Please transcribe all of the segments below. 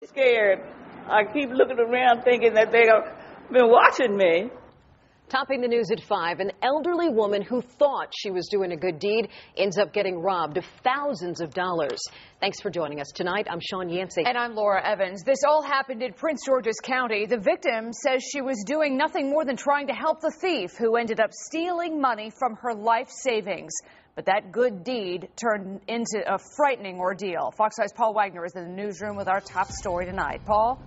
Scared. I keep looking around thinking that they have been watching me. Topping the news at 5, an elderly woman who thought she was doing a good deed ends up getting robbed of thousands of dollars. Thanks for joining us tonight. I'm Sean Yancey. And I'm Laura Evans. This all happened in Prince George's County. The victim says she was doing nothing more than trying to help the thief, who ended up stealing money from her life savings. But that good deed turned into a frightening ordeal. Fox 5's Paul Wagner is in the newsroom with our top story tonight. Paul?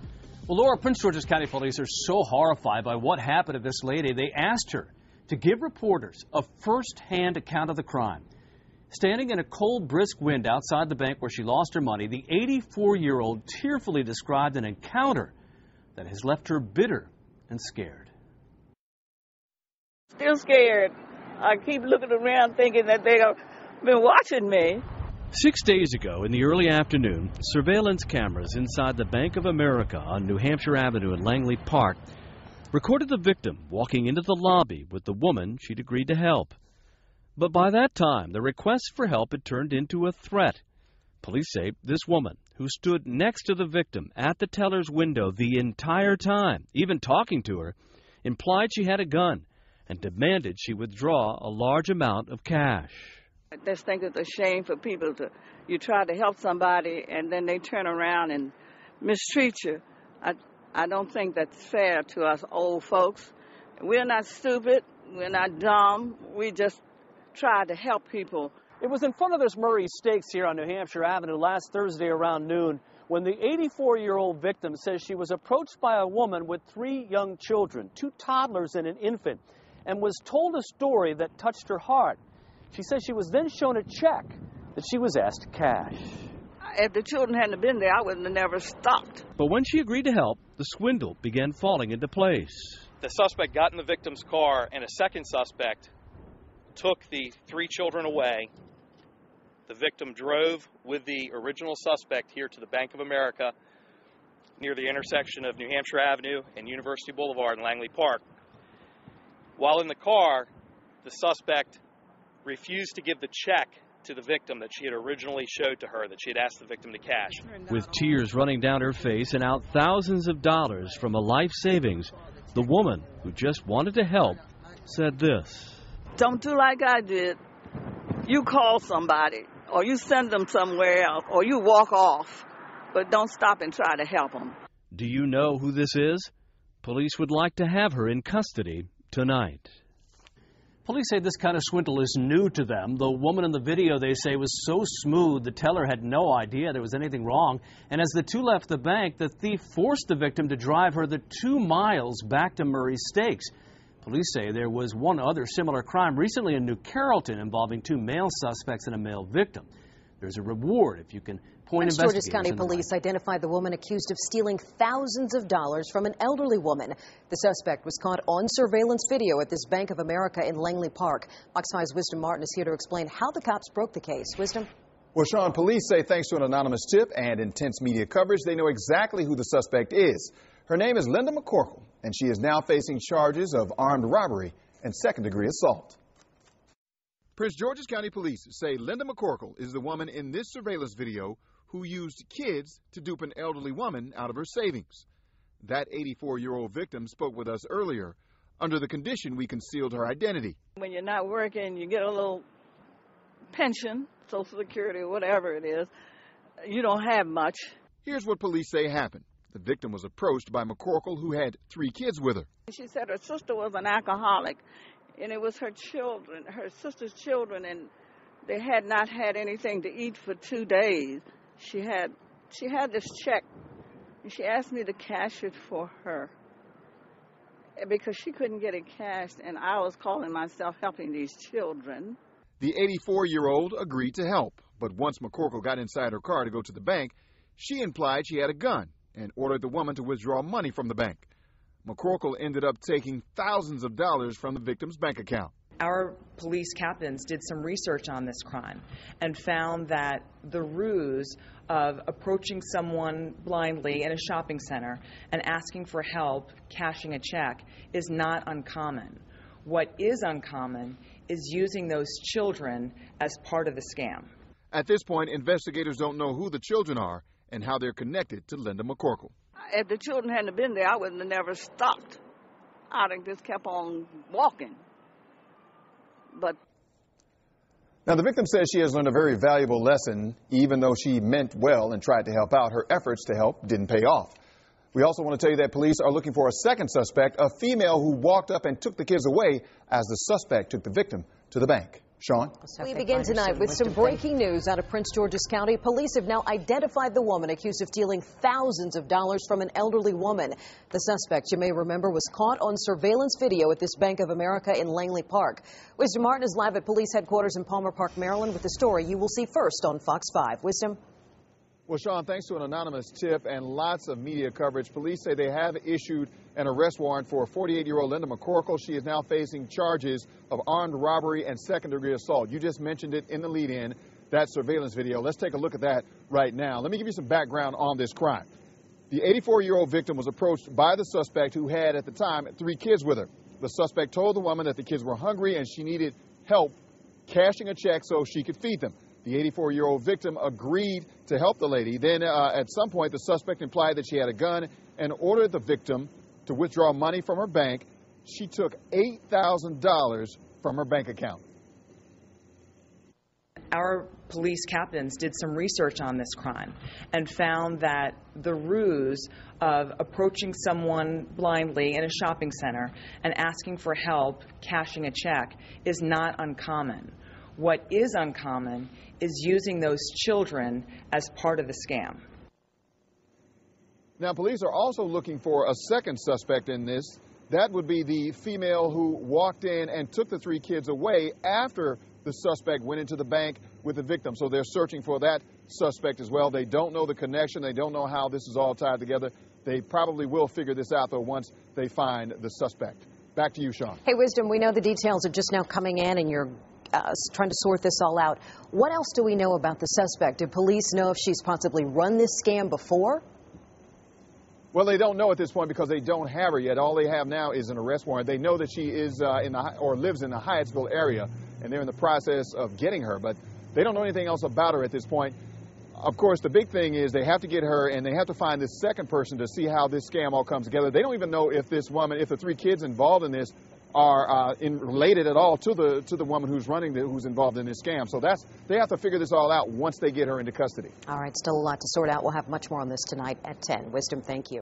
Well, Laura, Prince George's County police are so horrified by what happened to this lady, they asked her to give reporters a first-hand account of the crime. Standing in a cold, brisk wind outside the bank where she lost her money, the 84-year-old tearfully described an encounter that has left her bitter and scared. Still scared. I keep looking around thinking that they have been watching me. 6 days ago, in the early afternoon, surveillance cameras inside the Bank of America on New Hampshire Avenue in Langley Park recorded the victim walking into the lobby with the woman she'd agreed to help. But by that time, the request for help had turned into a threat. Police say this woman, who stood next to the victim at the teller's window the entire time, even talking to her, implied she had a gun and demanded she withdraw a large amount of cash. I just think it's a shame for people you try to help somebody and then they turn around and mistreat you. I don't think that's fair to us old folks. We're not stupid. We're not dumb. We just try to help people. It was in front of this Murray's Steaks here on New Hampshire Avenue last Thursday around noon when the 84-year-old victim says she was approached by a woman with 3 young children, 2 toddlers and an infant, and was told a story that touched her heart. She says she was then shown a check that she was asked to cash. If the children hadn't been there, I would have never stopped. But when she agreed to help, the swindle began falling into place. The suspect got in the victim's car, and a second suspect took the 3 children away. The victim drove with the original suspect here to the Bank of America near the intersection of New Hampshire Avenue and University Boulevard in Langley Park. While in the car, the suspect refused to give the check to the victim that she had originally showed to her, that she had asked the victim to cash. With tears running down her face and out thousands of dollars from a life savings, the woman who just wanted to help said this. Don't do like I did. You call somebody, or you send them somewhere else, or you walk off, but don't stop and try to help them. Do you know who this is? Police would like to have her in custody tonight. Police say this kind of swindle is new to them. The woman in the video, they say, was so smooth the teller had no idea there was anything wrong. And as the 2 left the bank, the thief forced the victim to drive her the 2 miles back to Murray's Steaks. Police say there was one other similar crime recently in New Carrollton involving 2 male suspects and a male victim. There's a reward if you can point Prince George's investigators County in the police right. identified the woman accused of stealing thousands of dollars from an elderly woman. The suspect was caught on surveillance video at this Bank of America in Langley Park. Fox 5's Wisdom Martin is here to explain how the cops broke the case. Wisdom? Well, Sean, police say thanks to an anonymous tip and intense media coverage, they know exactly who the suspect is. Her name is Linda McCorkle, and she is now facing charges of armed robbery and second-degree assault. Prince George's County Police say Linda McCorkle is the woman in this surveillance video who used kids to dupe an elderly woman out of her savings. That 84-year-old victim spoke with us earlier. Under the condition, we concealed her identity. When you're not working, you get a little pension, Social Security, whatever it is. You don't have much. Here's what police say happened. The victim was approached by McCorkle, who had 3 kids with her. She said her sister was an alcoholic, and it was her children, her sister's children, and they had not had anything to eat for 2 days. She had this check, and she asked me to cash it for her because she couldn't get it cashed, and I was calling myself helping these children. The 84-year-old agreed to help, but once McCorkle got inside her car to go to the bank, she implied she had a gun and ordered the woman to withdraw money from the bank. McCorkle ended up taking thousands of dollars from the victim's bank account. Our police captains did some research on this crime and found that the ruse of approaching someone blindly in a shopping center and asking for help cashing a check is not uncommon. What is uncommon is using those children as part of the scam. At this point, investigators don't know who the children are, and how they're connected to Linda McCorkle. If the children hadn't been there, I would have never stopped. I'd have just kept on walking. But now, the victim says she has learned a very valuable lesson. Even though she meant well and tried to help out, her efforts to help didn't pay off. We also want to tell you that police are looking for a second suspect, a female who walked up and took the kids away as the suspect took the victim to the bank. Sean? We begin tonight with some breaking news out of Prince George's County. Police have now identified the woman accused of stealing thousands of dollars from an elderly woman. The suspect, you may remember, was caught on surveillance video at this Bank of America in Langley Park. Wisdom Martin is live at police headquarters in Palmer Park, Maryland, with the story you will see first on Fox 5. Wisdom? Well, Sean, thanks to an anonymous tip and lots of media coverage, police say they have issued an arrest warrant for 48-year-old Linda McCorkle. She is now facing charges of armed robbery and second-degree assault. You just mentioned it in the lead-in, that surveillance video. Let's take a look at that right now. Let me give you some background on this crime. The 84-year-old victim was approached by the suspect, who had at the time 3 kids with her. The suspect told the woman that the kids were hungry and she needed help cashing a check so she could feed them. The 84-year-old victim agreed to help the lady. Then at some point, the suspect implied that she had a gun and ordered the victim to withdraw money from her bank. She took $8,000 from her bank account. Our police captains did some research on this crime and found that the ruse of approaching someone blindly in a shopping center and asking for help cashing a check is not uncommon. What is uncommon is using those children as part of the scam. Now, police are also looking for a second suspect in this. That would be the female who walked in and took the 3 kids away after the suspect went into the bank with the victim. So they're searching for that suspect as well. They don't know the connection. They don't know how this is all tied together. They probably will figure this out, though, once they find the suspect. Back to you, Sean. Hey, Wisdom, we know the details are just now coming in and you're trying to sort this all out. What else do we know about the suspect? Do police know if she's possibly run this scam before? Well, they don't know at this point because they don't have her yet. All they have now is an arrest warrant. They know that she is lives in the Hyattsville area, and they're in the process of getting her, but they don't know anything else about her at this point. Of course, the big thing is they have to get her, and they have to find this second person to see how this scam all comes together. They don't even know if this woman, if the 3 kids involved in this are related at all to the woman who's involved in this scam. So they have to figure this all out once they get her into custody. All right, still a lot to sort out. We'll have much more on this tonight at 10. Wisdom, thank you.